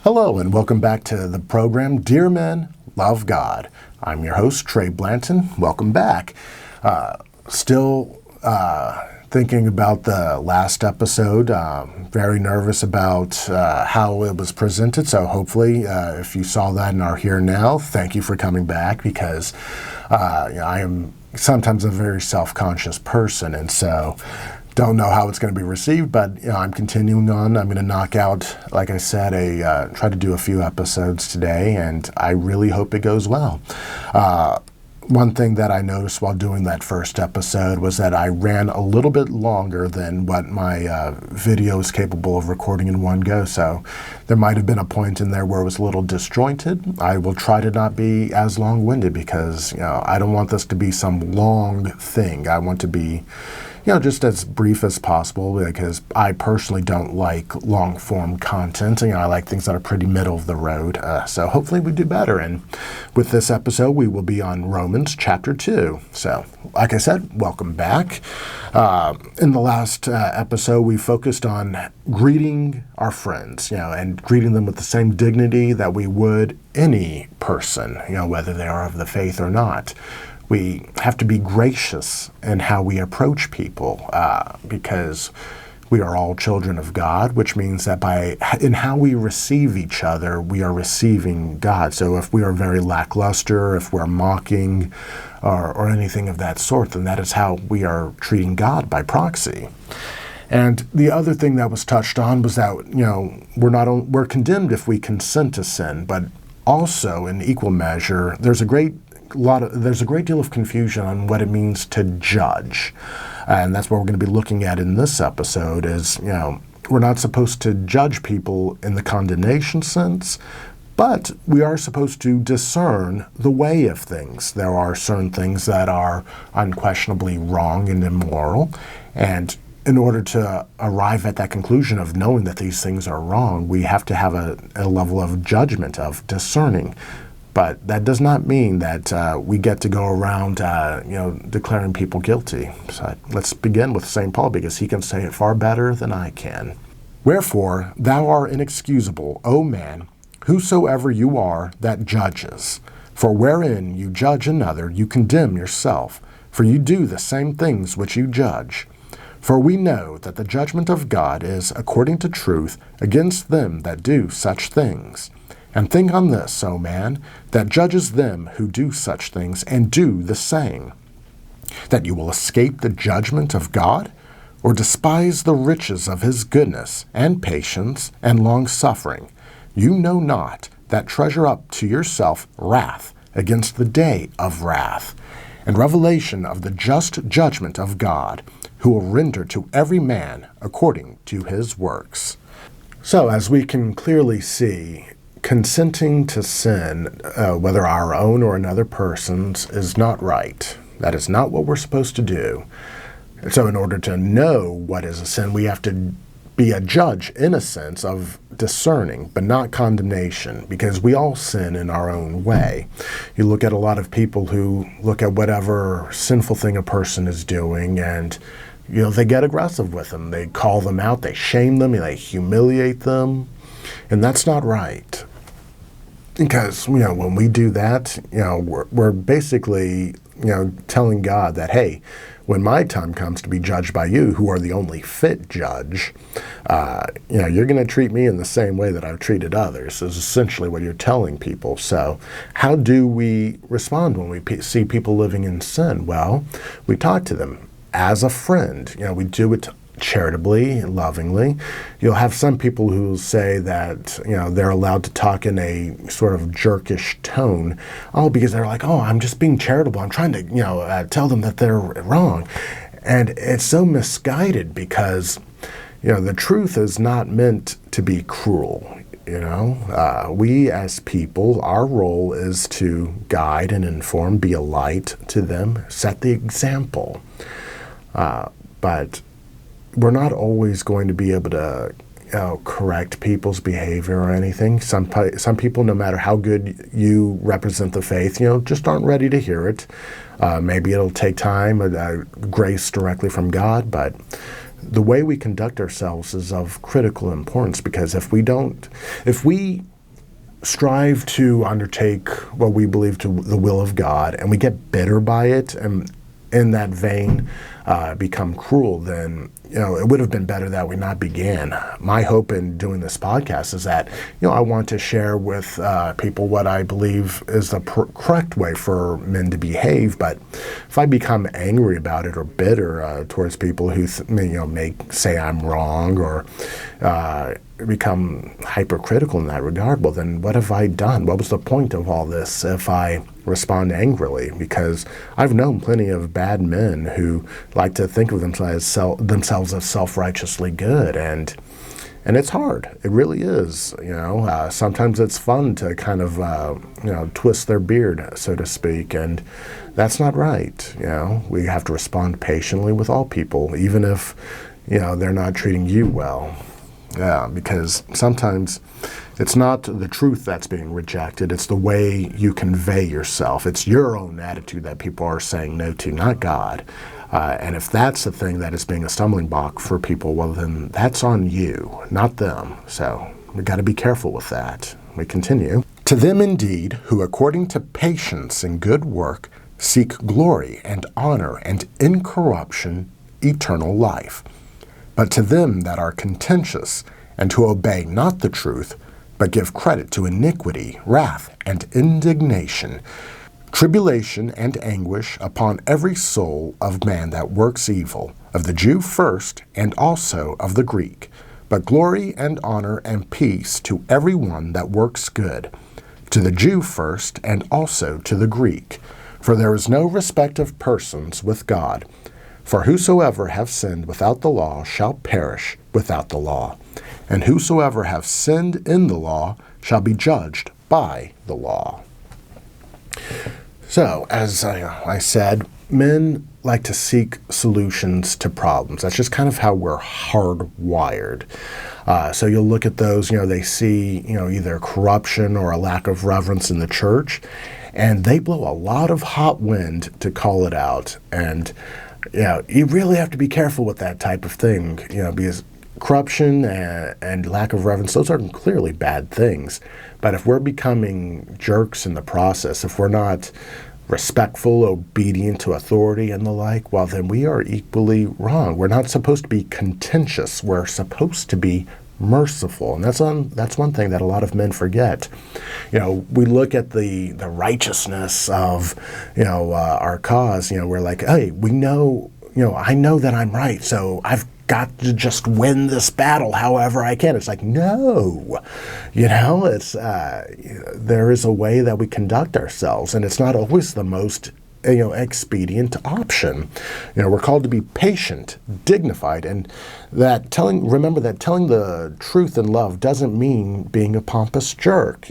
Hello and welcome back to the program, Dear Men, Love God. I'm your host, Trey Blanton. Welcome back. Still thinking about the last episode. Very nervous about how it was presented. So hopefully, if you saw that and are here now, thank you for coming back because I am sometimes a very self-conscious person, and so don't know how it's going to be received, but I'm continuing on. I'm going to knock out, like I said, try to do a few episodes today, and I really hope it goes well. One thing that I noticed while doing that first episode was that I ran a little bit longer than what my video is capable of recording in one go, so there might have been a point in there where it was a little disjointed. I will try to not be as long-winded because I don't want this to be some long thing. I want to be just as brief as possible because I personally don't like long-form content. I like things that are pretty middle of the road. So hopefully we do better. And with this episode, we will be on Romans chapter 2. So, like I said, welcome back. In the last episode, we focused on greeting our friends, and greeting them with the same dignity that we would any person, whether they are of the faith or not. We have to be gracious in how we approach people because we are all children of God, which means that in how we receive each other, we are receiving God. So if we are very lackluster, if we're mocking or anything of that sort, then that is how we are treating God by proxy. And the other thing that was touched on was that we're condemned if we consent to sin, but also in equal measure, there's a great deal of confusion on what it means to judge. And that's what we're going to be looking at in this episode is, we're not supposed to judge people in the condemnation sense, but we are supposed to discern the way of things. There are certain things that are unquestionably wrong and immoral, and in order to arrive at that conclusion of knowing that these things are wrong, we have to have a level of judgment, of discerning. But that does not mean that we get to go around, declaring people guilty. So let's begin with St. Paul because he can say it far better than I can. Wherefore, thou art inexcusable, O man, whosoever you are that judges. For wherein you judge another, you condemn yourself. For you do the same things which you judge. For we know that the judgment of God is according to truth against them that do such things. And think on this, O man, that judges them who do such things and do the same, that you will escape the judgment of God, or despise the riches of his goodness and patience and long-suffering. You know not that treasure up to yourself wrath against the day of wrath, and revelation of the just judgment of God, who will render to every man according to his works. So, as we can clearly see, consenting to sin, whether our own or another person's, is not right. That is not what we're supposed to do. So in order to know what is a sin, we have to be a judge, in a sense, of discerning, but not condemnation, because we all sin in our own way. You look at a lot of people who look at whatever sinful thing a person is doing and they get aggressive with them. They call them out, they shame them, they humiliate them, and that's not right. Because, when we do that, we're basically, telling God that, hey, when my time comes to be judged by you, who are the only fit judge, you're going to treat me in the same way that I've treated others, is essentially what you're telling people. So how do we respond when we see people living in sin? Well, we talk to them as a friend. We do it charitably and lovingly. You'll have some people who say that, they're allowed to talk in a sort of jerkish tone. Because they're like, I'm just being charitable. I'm trying to, tell them that they're wrong. And it's so misguided because, the truth is not meant to be cruel. We as people, our role is to guide and inform, be a light to them, set the example. But we're not always going to be able to correct people's behavior or anything. Some people, no matter how good you represent the faith, just aren't ready to hear it. Maybe it'll take time, grace directly from God, but the way we conduct ourselves is of critical importance, because if we strive to undertake what we believe to the will of God, and we get bitter by it, and in that vein become cruel, then it would have been better that we not began. My hope in doing this podcast is that I want to share with people what I believe is the correct way for men to behave. But if I become angry about it or bitter towards people who may say I'm wrong or become hypercritical in that regard, well, then what have I done? What was the point of all this if I respond angrily? Because I've known plenty of bad men who like to think of themselves as self-righteously good, and it's hard. It really is. Sometimes it's fun to kind of twist their beard, so to speak, and that's not right. We have to respond patiently with all people, even if they're not treating you well. Yeah, because sometimes it's not the truth that's being rejected, it's the way you convey yourself. It's your own attitude that people are saying no to, not God. And if that's the thing that is being a stumbling block for people, well, then that's on you, not them. So we've got to be careful with that. We continue. To them indeed, who according to patience and good work seek glory and honor and incorruption, eternal life. But to them that are contentious, and who obey not the truth, but give credit to iniquity, wrath, and indignation, tribulation and anguish upon every soul of man that works evil, of the Jew first, and also of the Greek, but glory and honor and peace to every one that works good, to the Jew first, and also to the Greek. For there is no respect of persons with God. For whosoever have sinned without the law shall perish without the law, and whosoever have sinned in the law shall be judged by the law. So, as I said, men like to seek solutions to problems. That's just kind of how we're hardwired. So you'll look at those, they see, either corruption or a lack of reverence in the church, and they blow a lot of hot wind to call it out. And you really have to be careful with that type of thing, because corruption and lack of reverence, those are clearly bad things. But if we're becoming jerks in the process, if we're not respectful, obedient to authority and the like, well, then we are equally wrong. We're not supposed to be contentious. We're supposed to be merciful. And that's one thing that a lot of men forget. We look at the righteousness of, our cause, we're like, hey, we know, I know that I'm right, so I've got to just win this battle however I can. It's like, no, it's, there is a way that we conduct ourselves, and it's not always the most expedient option. We're called to be patient, dignified, and remember that telling the truth in love doesn't mean being a pompous jerk,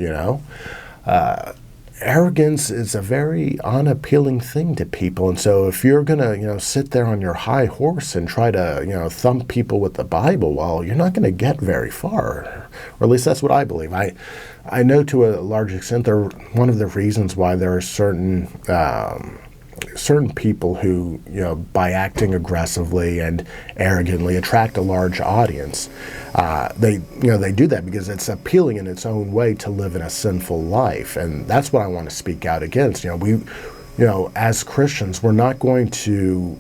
Arrogance is a very unappealing thing to people, and so if you're gonna, sit there on your high horse and try to, thump people with the Bible, well, you're not gonna get very far, or at least that's what I believe. I know to a large extent one of the reasons why there are certain people who, by acting aggressively and arrogantly attract a large audience. They do that because it's appealing in its own way to live in a sinful life. And that's what I want to speak out against. As Christians, we're not going to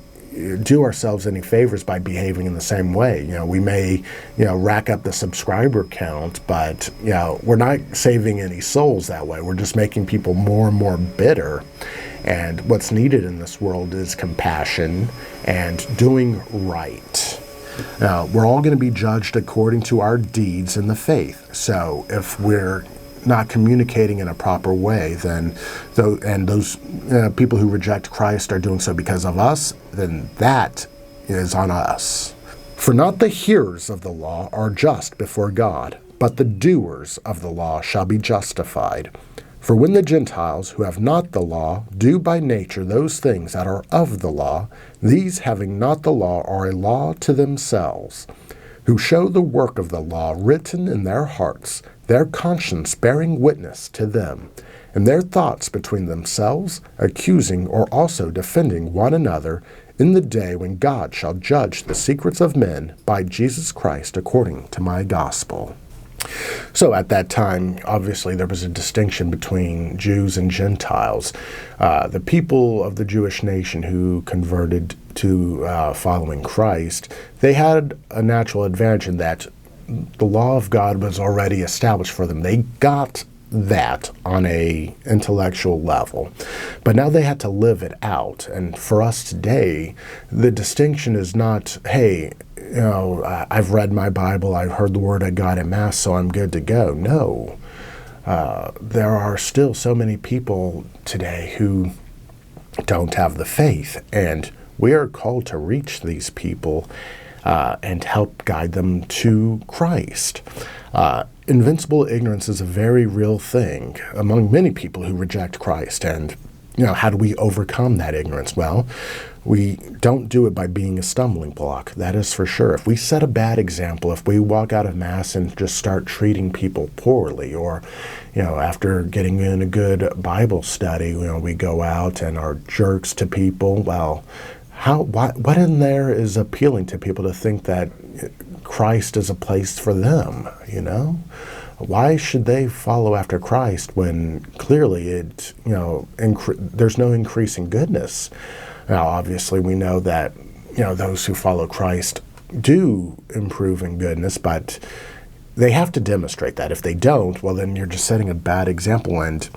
do ourselves any favors by behaving in the same way. We may, rack up the subscriber count, but, we're not saving any souls that way. We're just making people more and more bitter. And what's needed in this world is compassion and doing right. We're all going to be judged according to our deeds in the faith. So if we're not communicating in a proper way, then those people who reject Christ are doing so because of us, then that is on us. For not the hearers of the law are just before God, but the doers of the law shall be justified. For when the Gentiles, who have not the law, do by nature those things that are of the law, these having not the law are a law to themselves, who show the work of the law written in their hearts, their conscience bearing witness to them, and their thoughts between themselves, accusing or also defending one another in the day when God shall judge the secrets of men by Jesus Christ according to my gospel. So at that time, obviously, there was a distinction between Jews and Gentiles. The people of the Jewish nation who converted to following Christ, they had a natural advantage in that the law of God was already established for them. They got that on a intellectual level, but now they had to live it out. And for us today, the distinction is not, hey, I've read my Bible, I've heard the word of God at Mass, so I'm good to go. No. There are still so many people today who don't have the faith, and we are called to reach these people and help guide them to Christ. Invincible ignorance is a very real thing among many people who reject Christ. And, how do we overcome that ignorance? Well, we don't do it by being a stumbling block. That is for sure. If we set a bad example, if we walk out of Mass and just start treating people poorly, or, after getting in a good Bible study, we go out and are jerks to people, well, what in there is appealing to people to think that Christ is a place for them, Why should they follow after Christ when clearly there's no increasing goodness? Now, obviously, we know that, those who follow Christ do improve in goodness, but they have to demonstrate that. If they don't, well, then you're just setting a bad example, and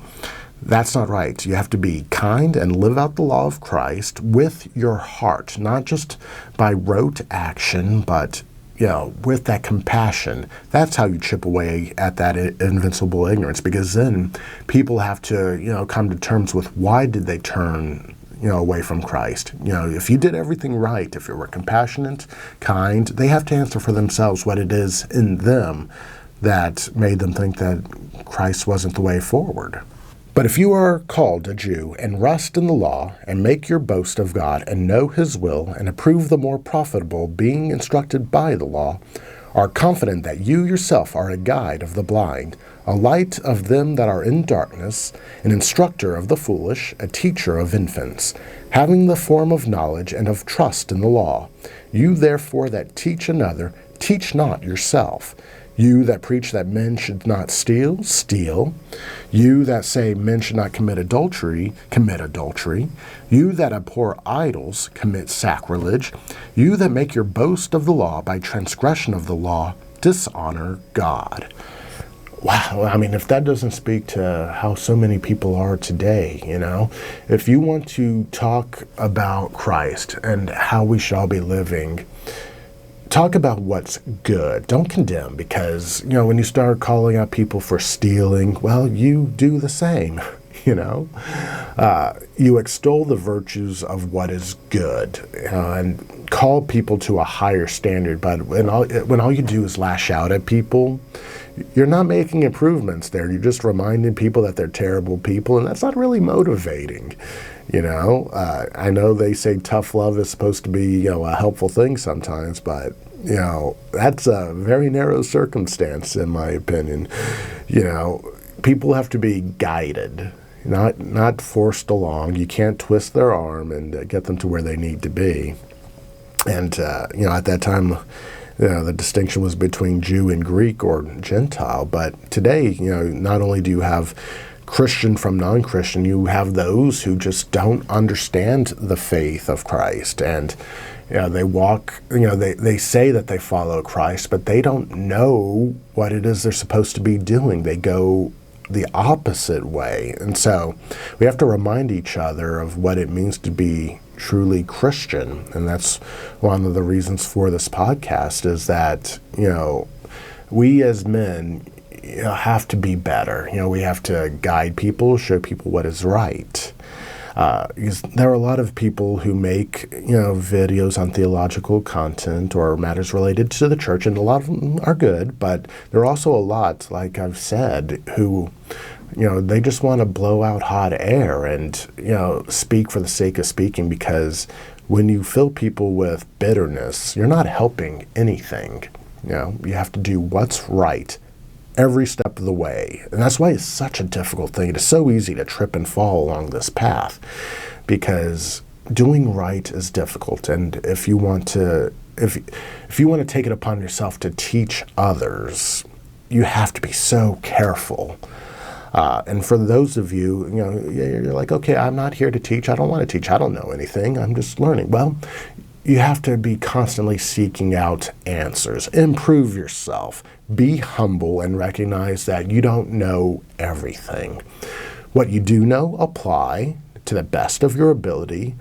that's not right. You have to be kind and live out the law of Christ with your heart, not just by rote action, but with that compassion. That's how you chip away at that invincible ignorance, because then people have to, come to terms with why did they turn, away from Christ. If you did everything right, if you were compassionate, kind, they have to answer for themselves what it is in them that made them think that Christ wasn't the way forward. But if you are called a Jew and rest in the law and make your boast of God and know his will and approve the more profitable being instructed by the law, are confident that you yourself are a guide of the blind, a light of them that are in darkness, an instructor of the foolish, a teacher of infants, having the form of knowledge and of trust in the law, you therefore that teach another, teach not yourself. You that preach that men should not steal, steal. You that say men should not commit adultery, commit adultery. You that abhor idols, commit sacrilege. You that make your boast of the law by transgression of the law, dishonor God. Wow, if that doesn't speak to how so many people are today, if you want to talk about Christ and how we shall be living, talk about what's good. Don't condemn, because, when you start calling out people for stealing, well, you do the same, You extol the virtues of what is good and call people to a higher standard, but when all you do is lash out at people, you're not making improvements there. You're just reminding people that they're terrible people, and that's not really motivating. I know they say tough love is supposed to be, a helpful thing sometimes, but, that's a very narrow circumstance, in my opinion. People have to be guided, not forced along. You can't twist their arm and get them to where they need to be. And, at that time, the distinction was between Jew and Greek or Gentile. But today, not only do you have Christian from non-Christian, you have those who just don't understand the faith of Christ. And they walk, they say that they follow Christ, but they don't know what it is they're supposed to be doing. They go the opposite way. And so we have to remind each other of what it means to be truly Christian. And that's one of the reasons for this podcast, is that, we as men have to be better. We have to guide people, show people what is right. Because there are a lot of people who make, videos on theological content or matters related to the church, and a lot of them are good, but there are also a lot, like I've said, who, they just want to blow out hot air and, speak for the sake of speaking, because when you fill people with bitterness, you're not helping anything. You have to do what's right every step of the way. And that's why it's such a difficult thing. It is so easy to trip and fall along this path, because doing right is difficult. And if you want to take it upon yourself to teach others, you have to be so careful. And for those of you, you're like, okay, I'm not here to teach. I don't want to teach. I don't know anything. I'm just learning. Well, you have to be constantly seeking out answers. Improve yourself. Be humble and recognize that you don't know everything. What you do know, apply to the best of your ability,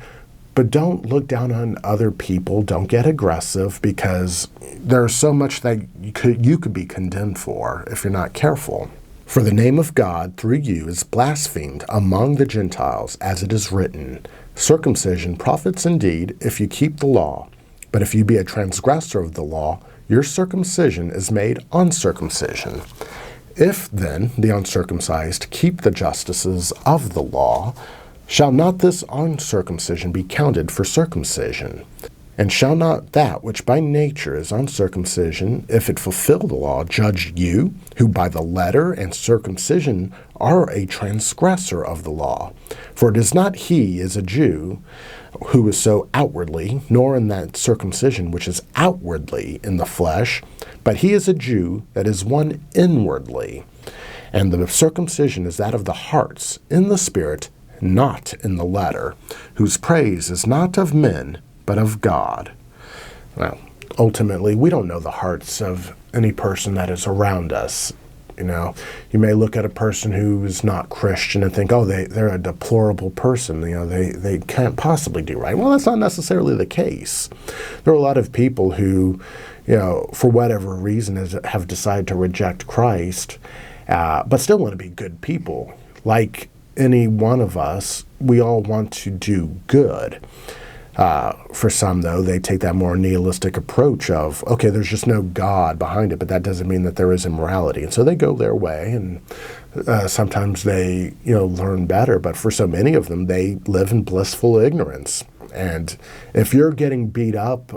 but don't look down on other people. Don't get aggressive, because there's so much that you could be condemned for if you're not careful. For the name of God through you is blasphemed among the Gentiles, as it is written, circumcision profits indeed if you keep the law, but if you be a transgressor of the law, your circumcision is made uncircumcision. If then the uncircumcised keep the justices of the law, shall not this uncircumcision be counted for circumcision? And shall not that which by nature is uncircumcision, if it fulfill the law, judge you, who by the letter and circumcision are a transgressor of the law? For it is not he is a Jew who is so outwardly, nor in that circumcision which is outwardly in the flesh, but he is a Jew that is one inwardly. And the circumcision is that of the hearts, in the spirit, not in the letter, whose praise is not of men, but of God. Well, ultimately, we don't know the hearts of any person that is around us. You may look at a person who is not Christian and think, oh, they're a deplorable person. They can't possibly do right. Well, that's not necessarily the case. There are a lot of people who, for whatever reason, have decided to reject Christ, but still want to be good people. Like any one of us, we all want to do good. For some, though, they take that more nihilistic approach of, okay, there's just no God behind it, but that doesn't mean that there is immorality. And so they go their way, and sometimes they, learn better. But for so many of them, they live in blissful ignorance. And if you're getting beat up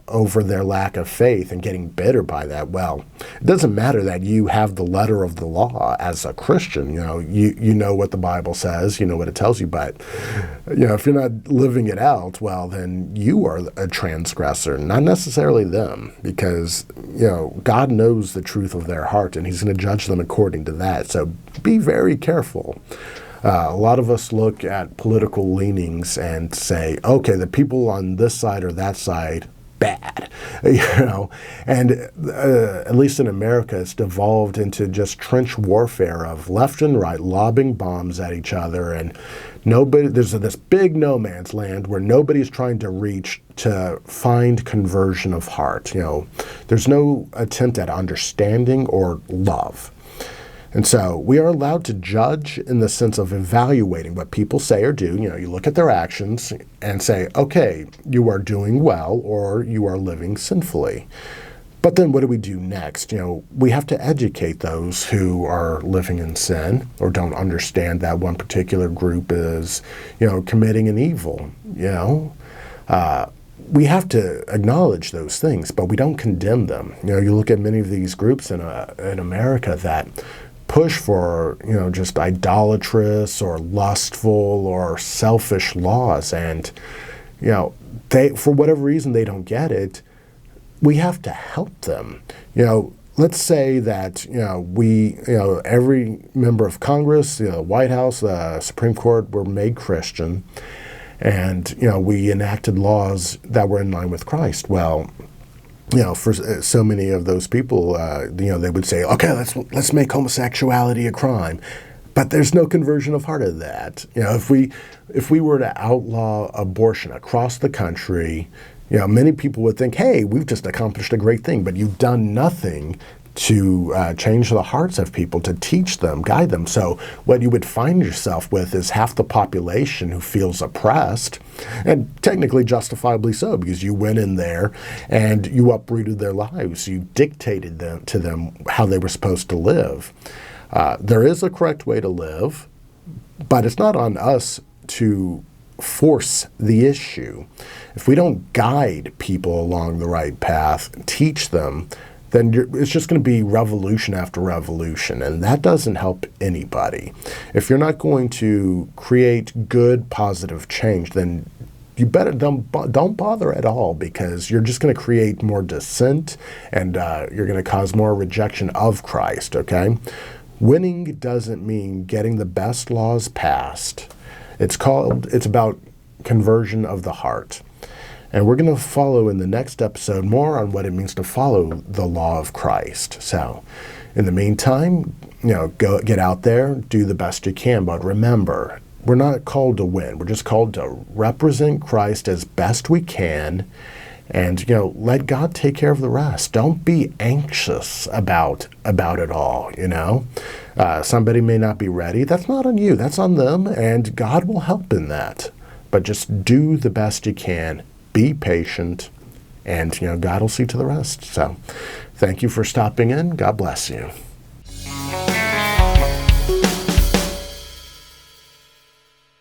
over their lack of faith and getting bitter by that, well, it doesn't matter that you have the letter of the law as a Christian. You know what the Bible says, you know what it tells you. But, if you're not living it out, well, then you are a transgressor, not necessarily them, because, God knows the truth of their heart, and he's going to judge them according to that. So be very careful. A lot of us look at political leanings and say, okay, the people on this side or that side, bad, and at least in America, it's devolved into just trench warfare of left and right, lobbing bombs at each other, and there's this big no man's land where nobody's trying to reach to find conversion of heart. There's no attempt at understanding or love. And so we are allowed to judge in the sense of evaluating what people say or do. You look at their actions and say, okay, you are doing well or you are living sinfully. But then what do we do next? We have to educate those who are living in sin or don't understand that one particular group is, committing an evil. We have to acknowledge those things, but we don't condemn them. You look at many of these groups in America that push for, just idolatrous or lustful or selfish laws. And, they, for whatever reason, they don't get it. We have to help them. Let's say that, we, every member of Congress, the White House, the Supreme Court were made Christian, and, we enacted laws that were in line with Christ. Well, for so many of those people, they would say, okay, let's make homosexuality a crime. But there's no conversion of heart of that. If we were to outlaw abortion across the country, many people would think, hey, we've just accomplished a great thing, but you've done nothing to change the hearts of people, to teach them, guide them. So what you would find yourself with is half the population who feels oppressed, and technically justifiably so, because you went in there and you uprooted their lives. You dictated to them how they were supposed to live. There is a correct way to live, but it's not on us to force the issue. If we don't guide people along the right path, teach them, then it's just going to be revolution after revolution, and that doesn't help anybody. If you're not going to create good, positive change, then you better don't bother at all, because you're just going to create more dissent, and you're going to cause more rejection of Christ, okay? Winning doesn't mean getting the best laws passed. It's about conversion of the heart. And we're going to follow in the next episode more on what it means to follow the law of Christ. So, in the meantime, go get out there, do the best you can, but remember, we're not called to win. We're just called to represent Christ as best we can, and let God take care of the rest. Don't be anxious about it all. Somebody may not be ready. That's not on you. That's on them, and God will help in that. But just do the best you can. Be patient, and God will see to the rest. So, thank you for stopping in. God bless you.